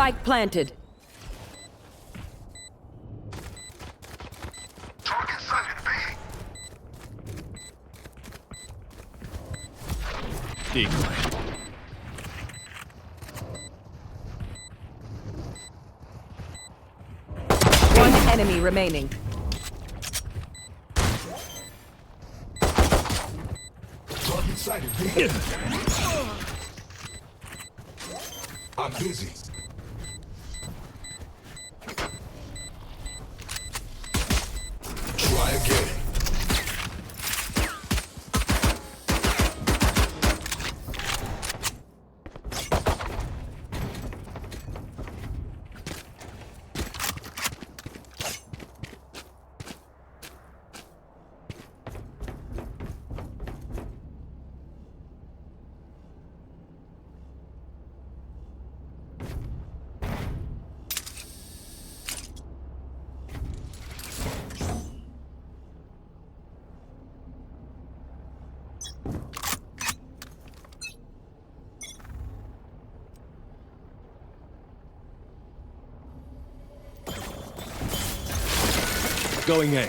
Spike planted. Decoy. One enemy remaining. I'm busy. Try again. Going A.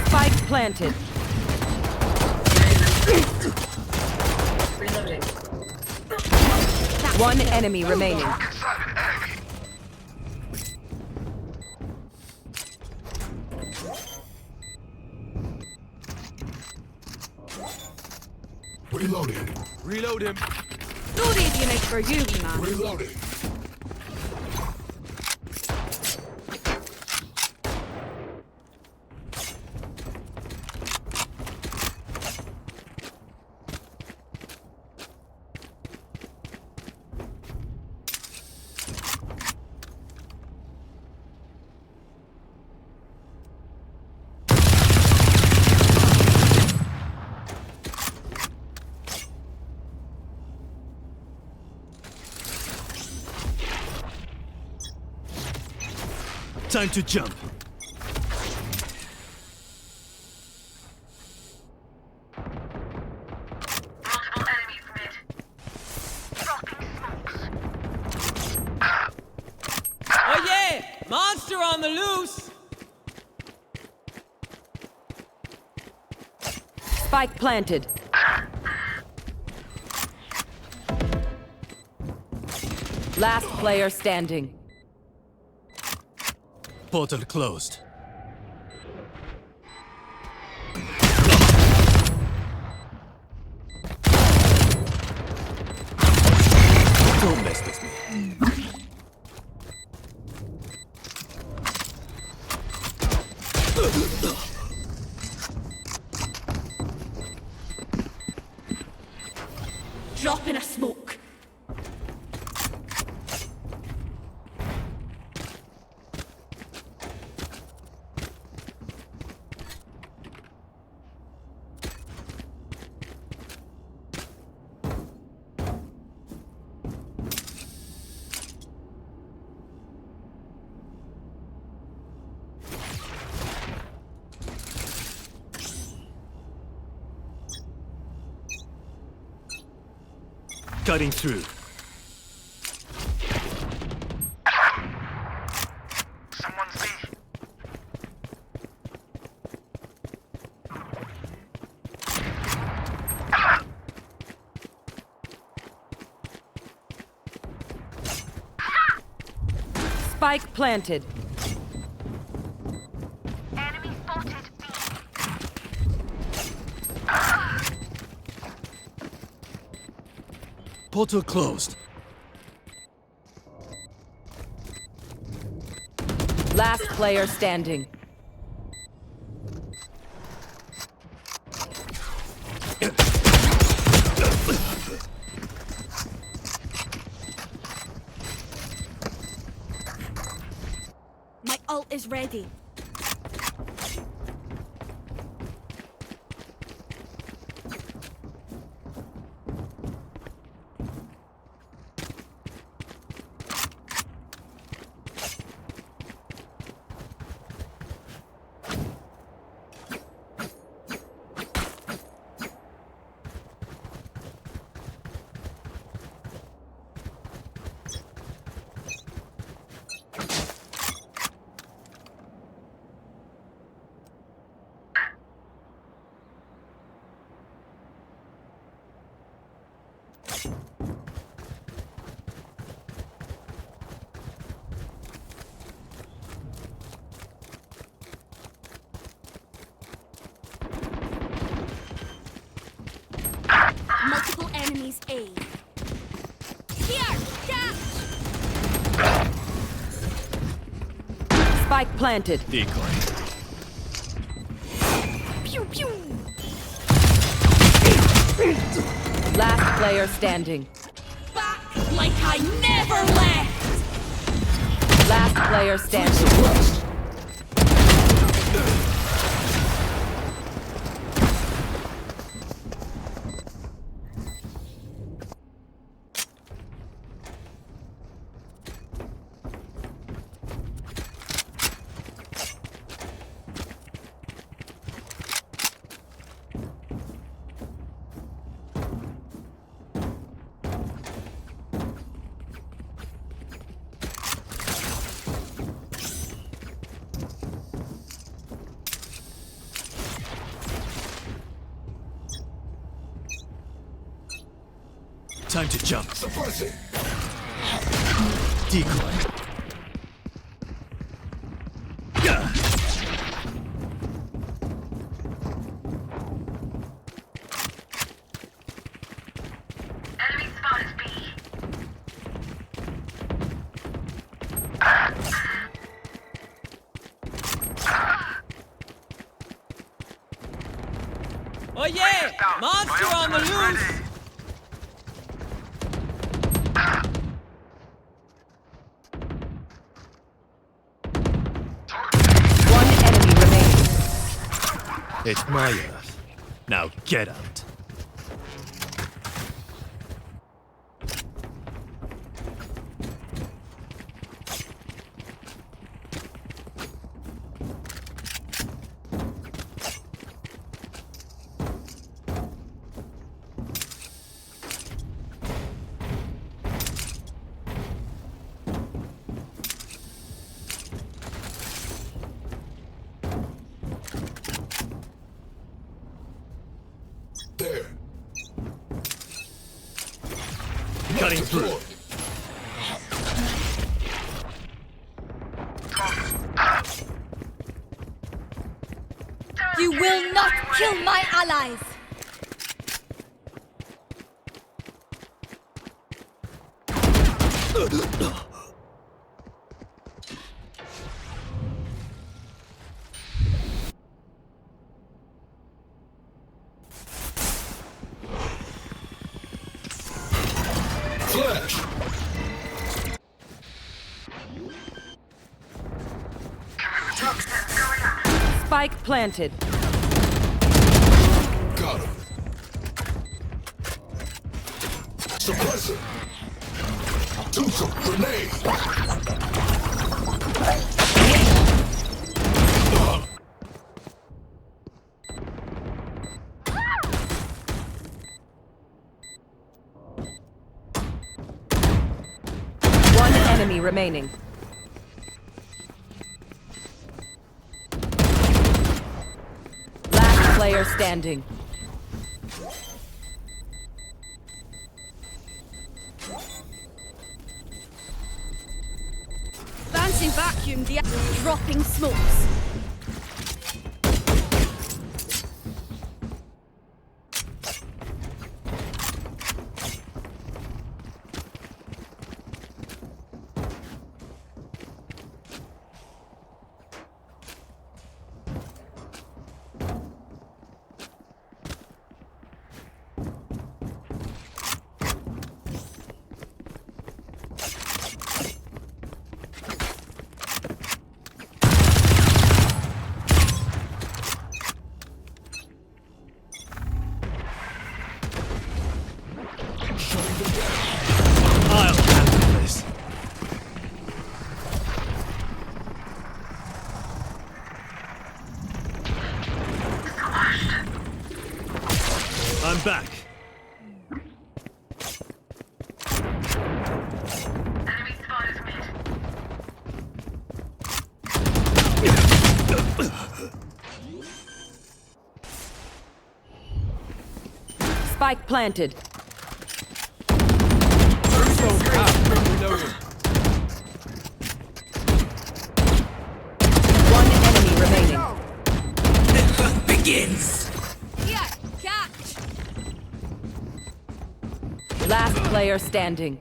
Spike planted. Reloading. One enemy remaining. Reloading. Reload him. Do these units for you, man. Reloading. Time to jump. Multiple enemies mid. Dropping smokes. Oh yeah! Monster on the loose! Spike planted. Last player standing. Portal closed. Don't mess with me. Dropping a smoke. Cutting through. Someone's B. Spike planted. Enemy spotted B. Portal closed. Last player standing. My ult is ready. Spike planted. Decoy. Pew pew. Last player standing. Back like I never left. Last player standing. Suppressed. Time to jump. Suppressing. Decoy. Yeah. Enemy spotted B. Oh yeah! Monster on the loose! One enemy remaining. It's my earth. Now get out. There. Cutting through. Deployed. You will not kill my allies. Flash. Spike planted. Got him. Suppressor. Two-some grenade. One enemy remaining. Last player standing. Dancing vacuum, the dropping smokes. I'll handle this. I'm back. Enemy spotted mid. Spike planted. One enemy remaining. Begins! Here, catch. Last player standing.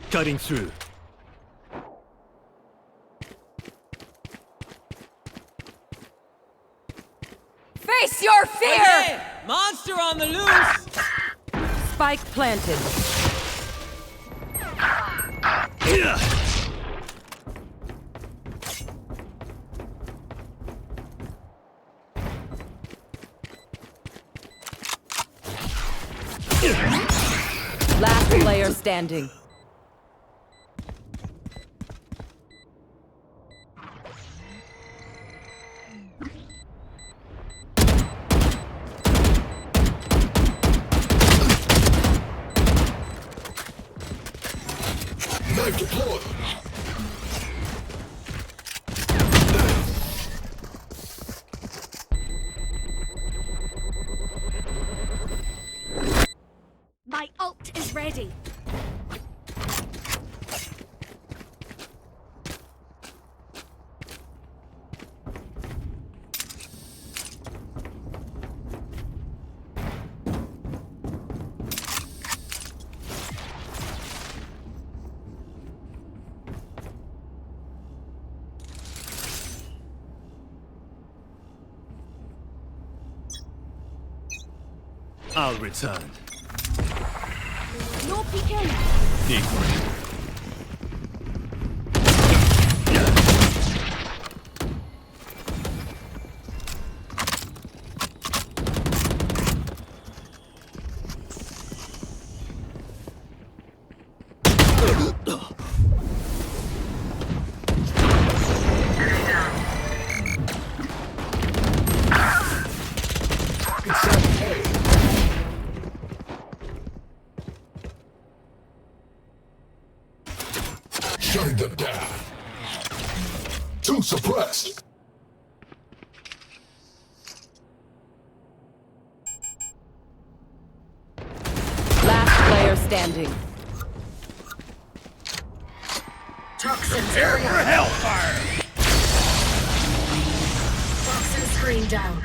Cutting through. Face your Oh fear! yeah! Monster on the loose! Spike planted. Last player standing. Knife deployed. My ult is ready. I'll return. No peeking. Decoy. Shutting them down. Two suppressed. Last player standing. Toxins Prepare for hellfire! toxin screen down.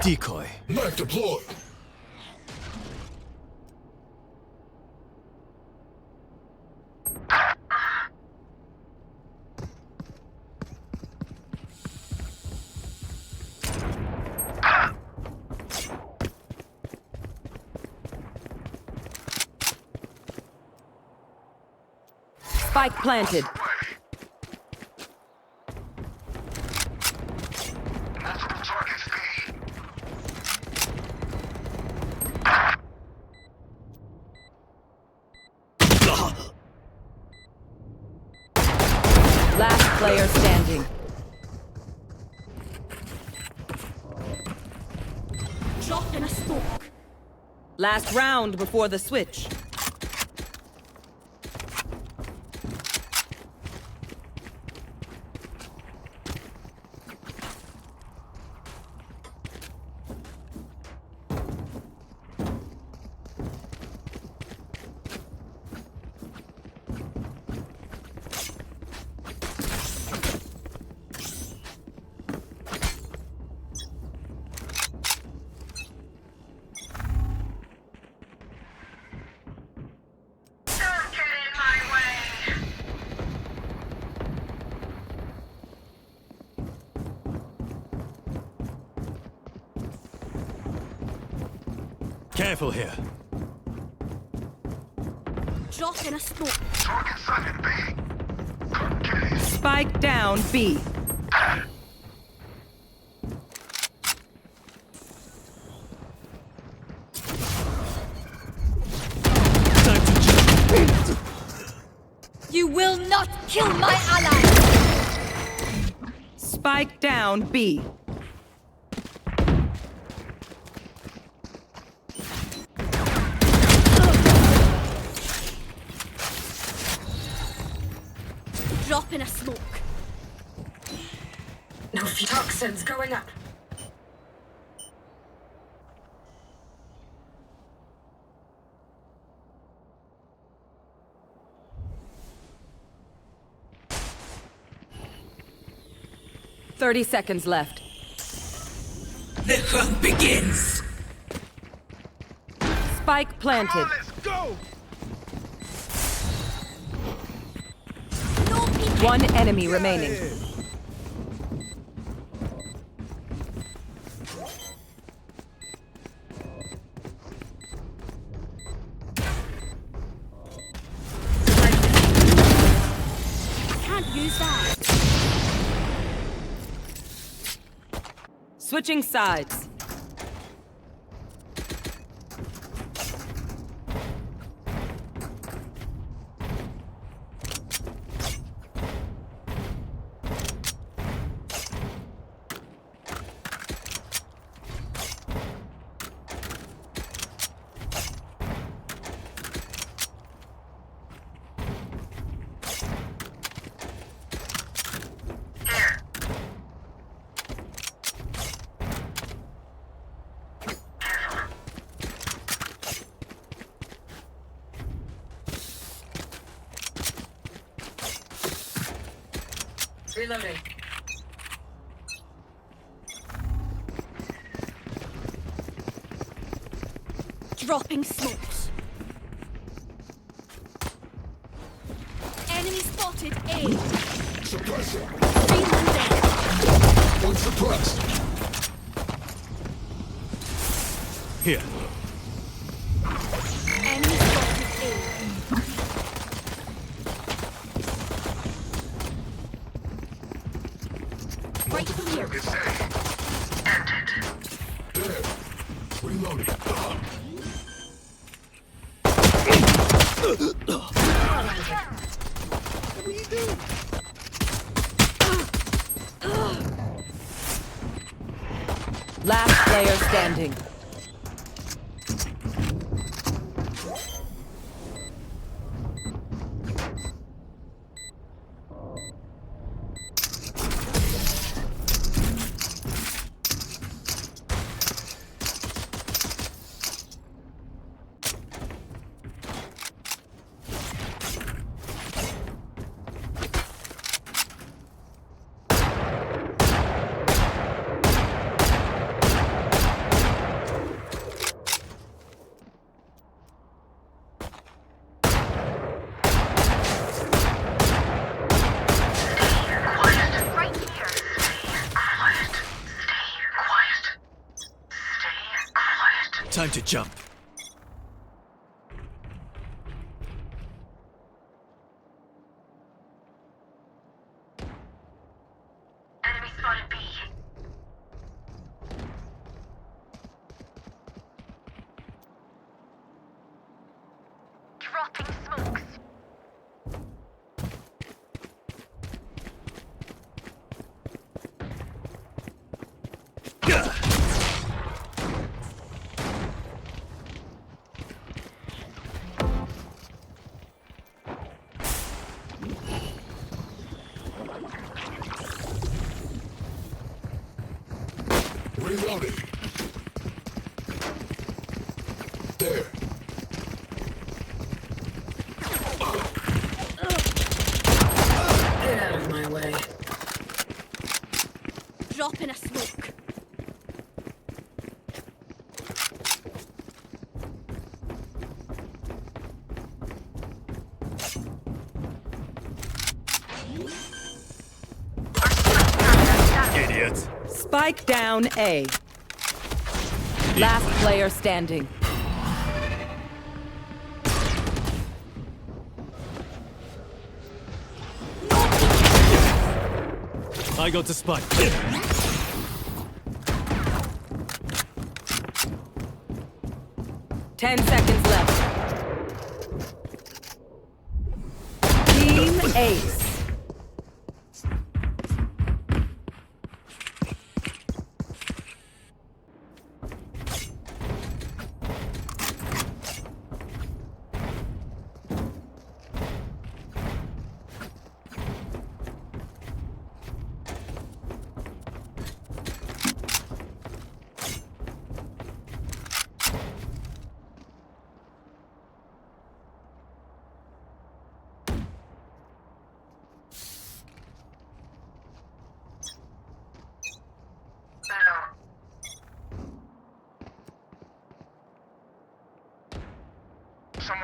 Decoy. Knife deployed. Spike planted. Last player standing. Drop in a smoke. Last round before the switch. Careful here. Drop in a smoke. Spike down B. Time to jump. You will not kill my ally. Spike down B. Drop in a smoke. No toxins going up. Thirty seconds left. The hunt begins. Spike planted. No peeking. One enemy remaining. Can't use that. Switching sides. Reloading. Dropping smokes. Enemy spotted A. Suppressor. Reloading. One suppressed. Here. Enemy spotted A. Right here. There. Reloading. Last player standing. Time to jump. Enemy spotted B. Dropping smokes. Reloading. There. Get out of my way. Drop in a smoke. Idiot. Spike down A. Last player standing. I got the spike. 10 seconds left. Team Ace.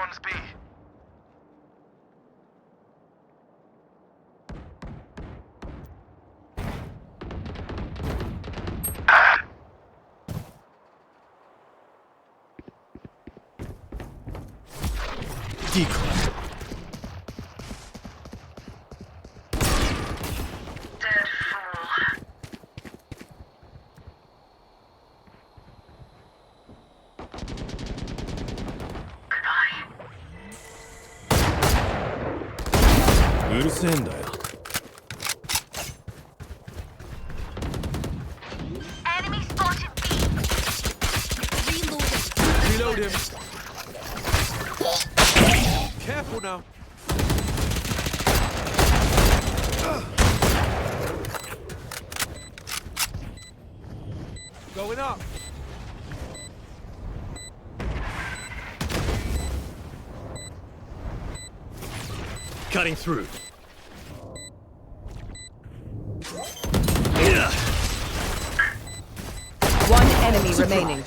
One's B. Decoy. Dead fool. Goodbye. うるせえんだよ。Enemy spotted B. Reload him. Careful now. Going up. Cutting through. One enemy remaining.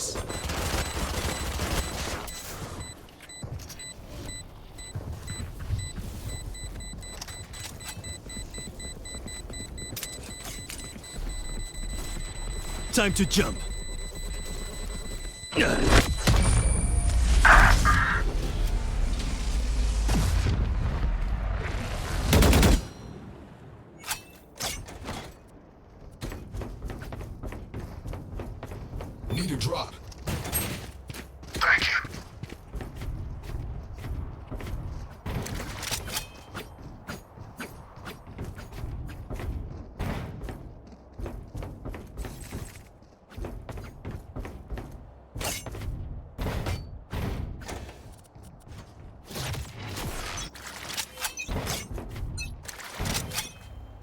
Time to jump. Need a drop. Thank you.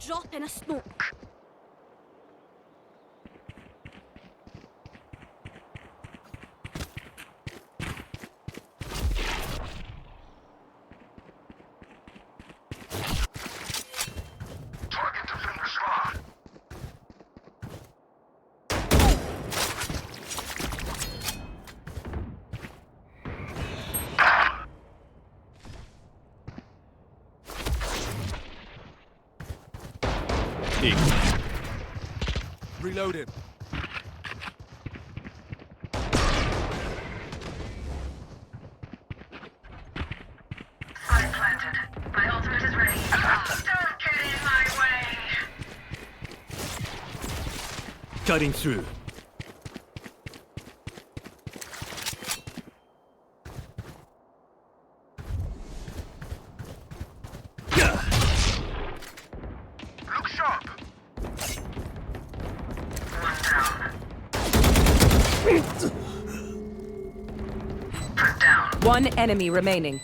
Drop in a smoke. Target defender spawn. Decoy. Reloading. Spike planted. My ultimate is ready. Don't get in my way. Cutting through. Look sharp. One down. Put down. One enemy remaining.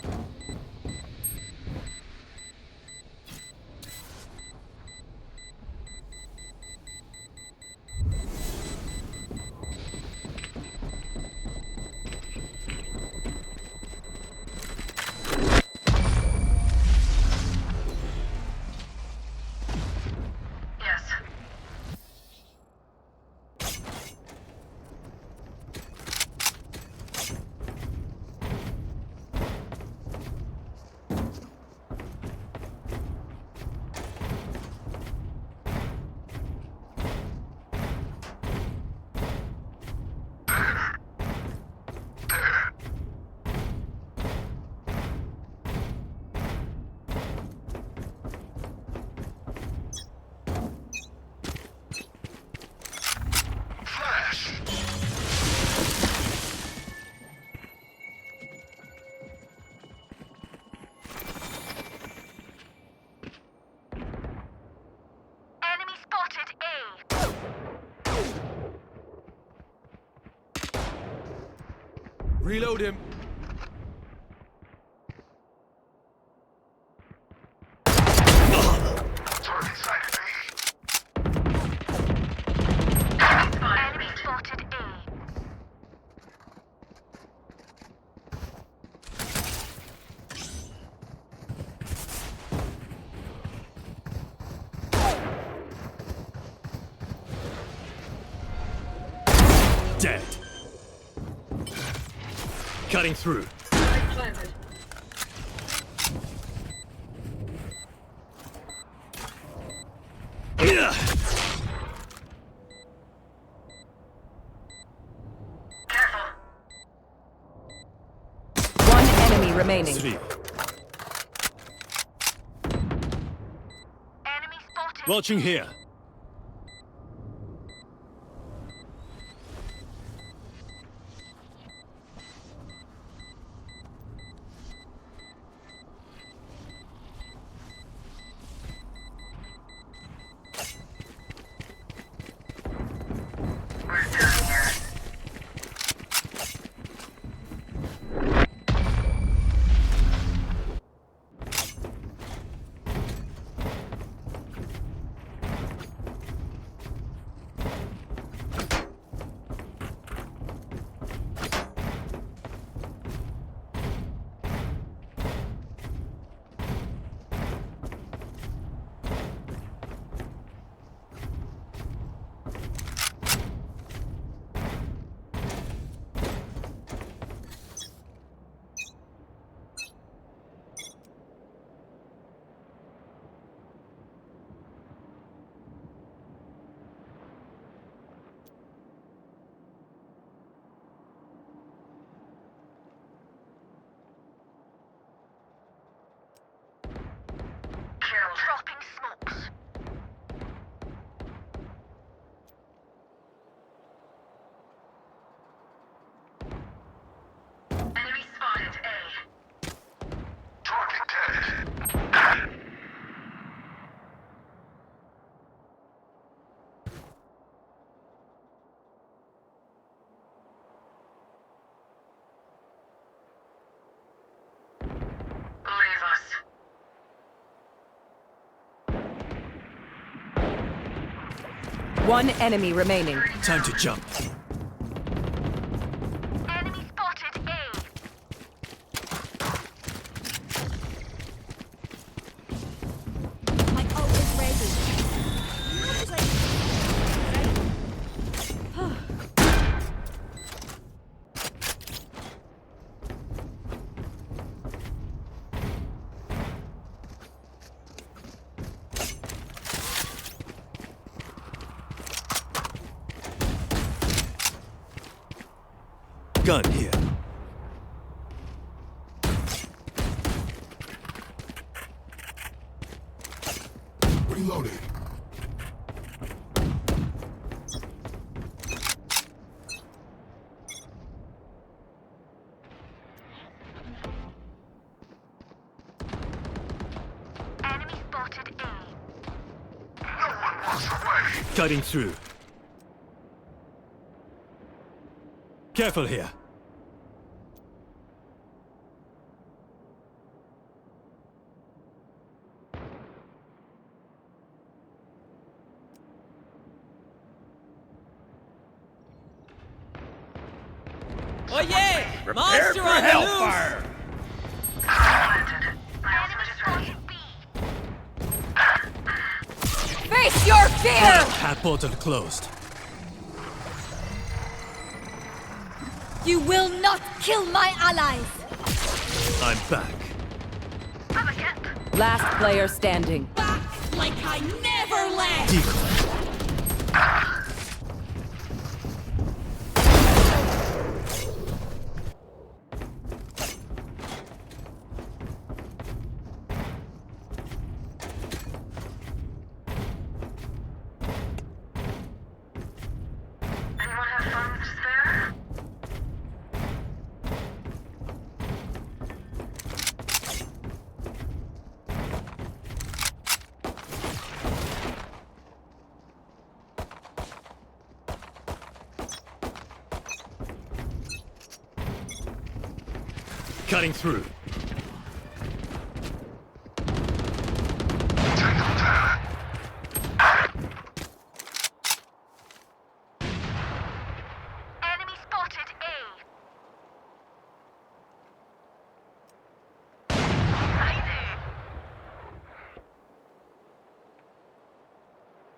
Yes. Flash. Enemy spotted A. Reload him. Target sighted B. Enemy spotted A. Dead. Cutting through. Spike planted. remaining. 3. Enemy spotted. Watching here. We're done here. Kill. Dropping smokes. Enemy spotted A. Target dead. Leave us. One enemy remaining. Time to jump. Enemy spotted A. My ult is ready. How did I... Gun here. Reloading. Enemy spotted A. No one walks away. Cutting through. Careful here. Oh yeah! Monster on the loose! Planted. My ultimate is ready. B. Face your fear! Hat portal closed. You will not kill my allies! I'm back. Have a gap. Last player standing. Back like I never left! Decoy. Anyone have funds to spare? Cutting through. Take them down. Enemy spotted A.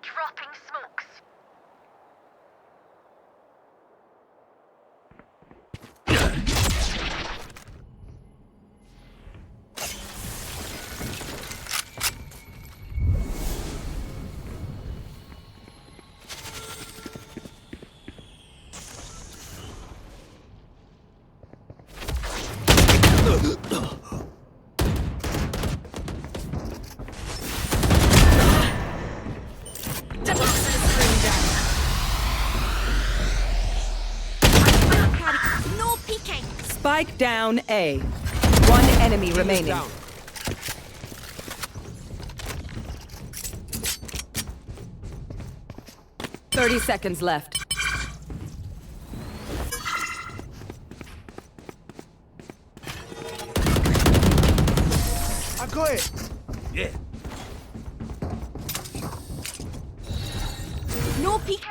Dropping smokes. Spike down A. One enemy remaining. Down. Thirty seconds left. I got it. Yeah. No peek.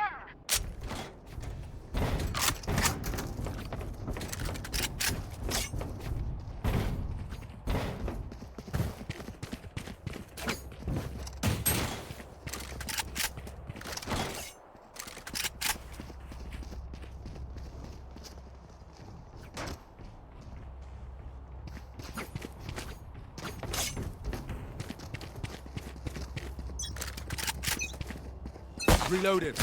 Reloaded.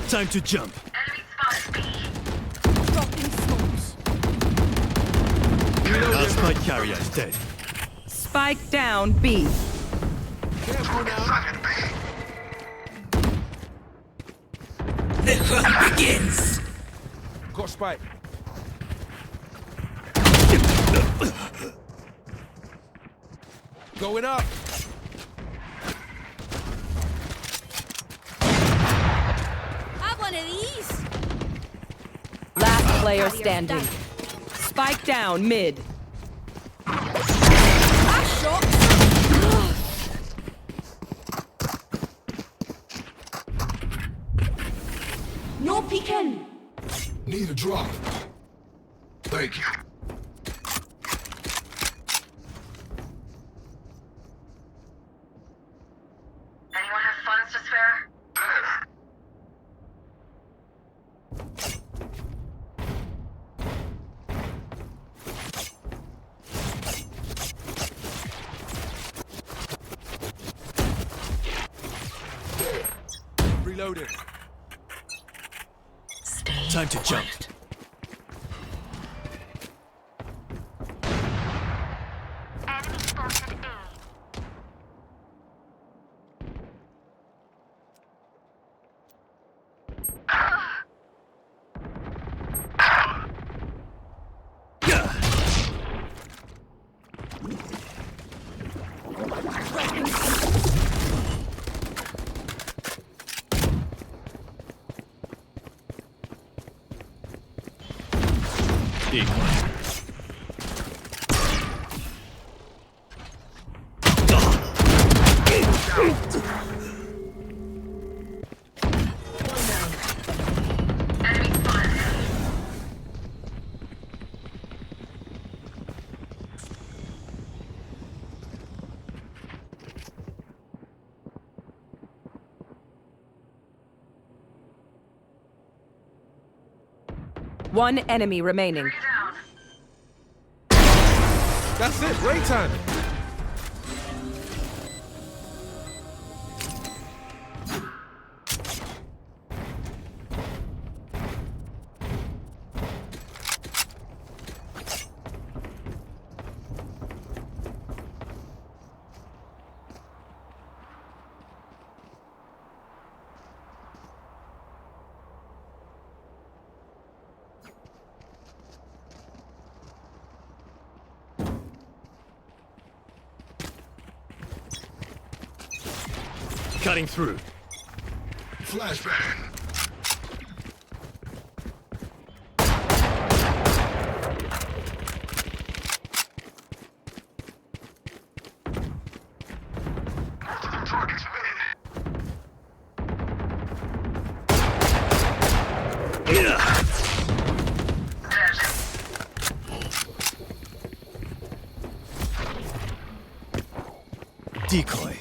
Time to jump. Enemy spotted B. Dropping smokes. Our spike carrier is dead. Spike down B. Careful now. Second B. The hunt begins. Got spike. Going up. Have one of these. Last player standing. Spike down mid. Last shot. No peeking. Need a drop. Thank you. Anyone have funds to spare? There. Reloaded. Time to jump. Enemy spotted A. Equal. Enemy spotted A. One enemy remaining. Three down. That's it. Break time. Cutting through. Flashbang. Target's mid. Decoy.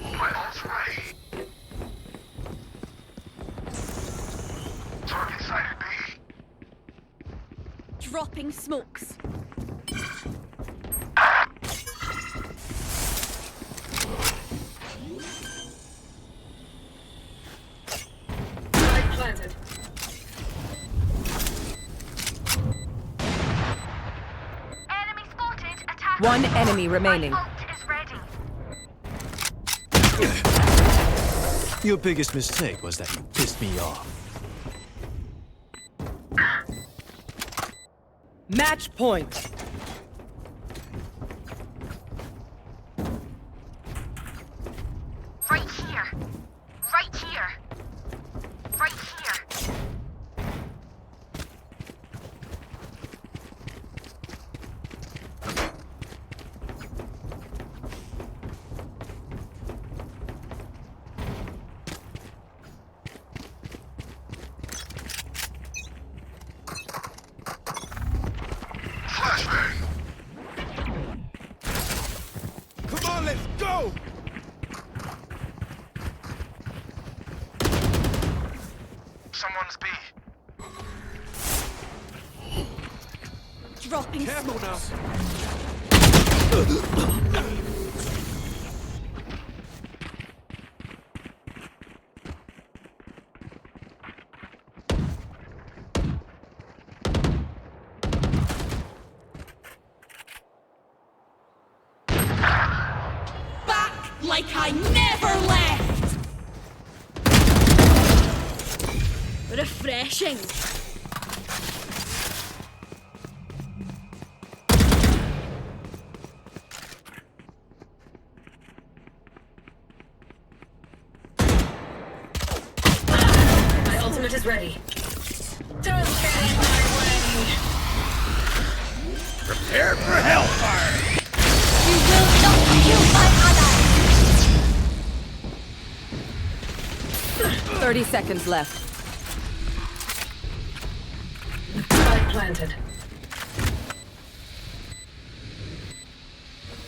My ult's ready. Target sighted B. Dropping smokes. Spike planted. One enemy remaining. Ult is ready. Your biggest mistake was that you pissed me off. Match point. Right here. Right here. Right here. Flashbang. Come on, let's go! Someone's B. Dropping Careful smokes. now. Back like I never left. Refreshing. My ultimate is ready. Don't get in my way. Prepare for hellfire! You will not kill my ally. 30 seconds left. Spike planted.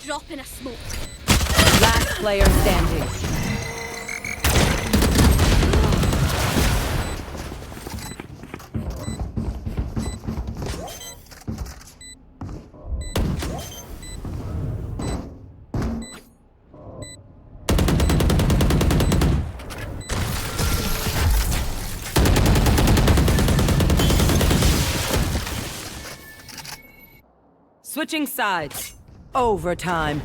Drop in a smoke. Last player standing. Switching sides. Overtime.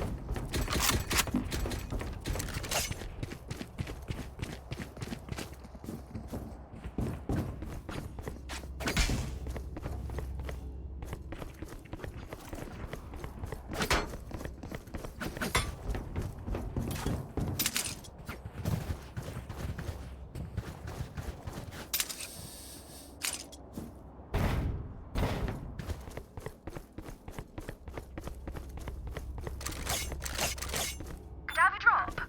Could I have a drop?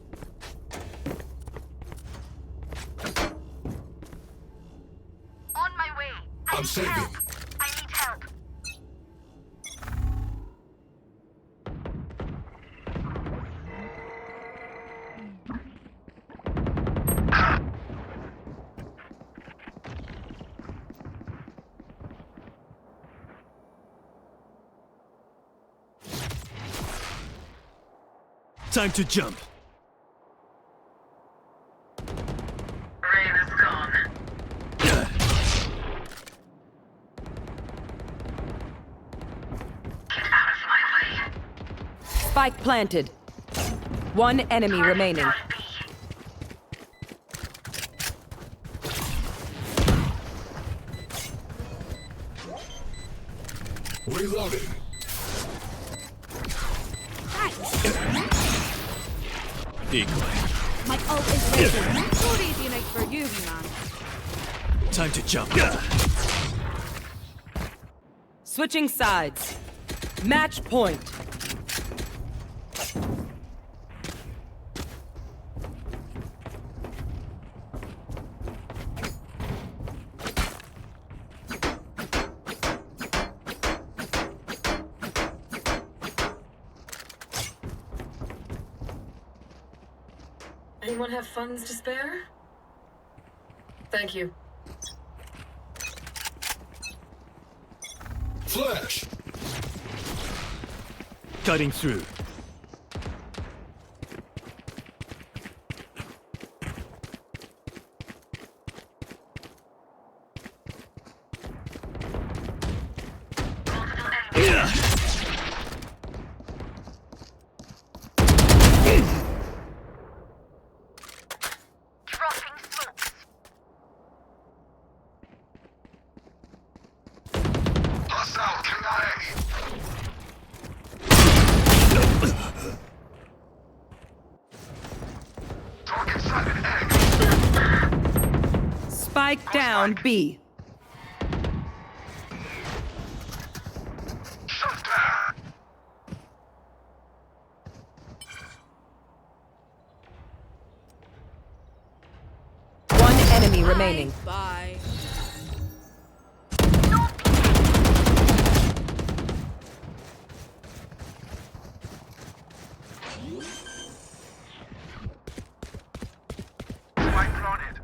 On my way. I'm need saving. help. I need help. Time to jump. Rain is gone. Get out of my way. Spike planted. One enemy remaining. Down B. Reloading. Thanks. Decoy. My ult is ready. So easy night for you, man. Time to jump. Switching sides. Match point. Anyone have funds to spare? Thank you. Flash. Cutting through. Spike down B. Shut down. One enemy remaining. Bye. Spike planted.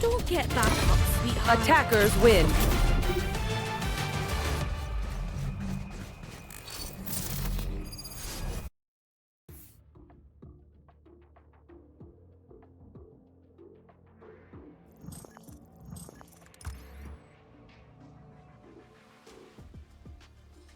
Don't get back up, sweetheart. Attackers win.